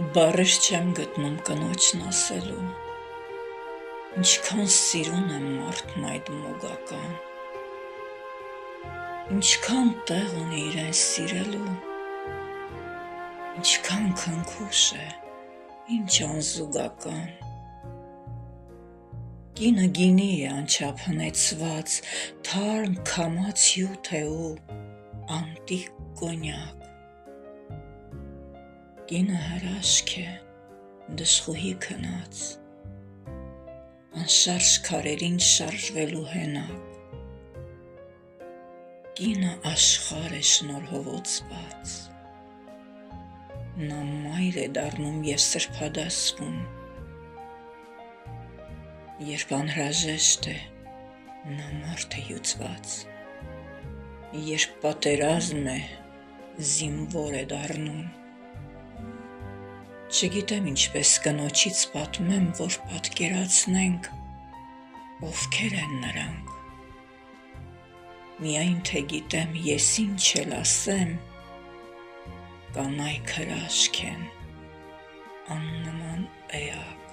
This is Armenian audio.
Բառեր չեմ գտնում կնոջն ասելու, ինչքան սիրուն է մարդն այդ մոգական, ինչքան տեղ ունի իրեն սիրելու, ինչքան քնքուշ է, ինչ անզուգական։ Կինը գինի է անչափ հնեցված, թարմ քամած հյութ է ու անտիկ կոնյակ։ Կինը հրաշք է, դժխուհի քնած, անշարժ քարերին շարժվելու հենակ։ Կինը աշխարհ է շնորհովոծված, նա մայր է դառնում և սրբադասվում, երբ անհրաժեշտ է, նա մարդ է հյուծված, երբ պատերազմ է, զինվոր է դառնում։ Չգիտեմ ինչպես կնոջից պատմեմ, որ պատկերացնենք, ովքեր են նրանք, միայն թե գիտեմ ես ինչ էլ ասեմ, կանայք հրաշք են, աննման էակ։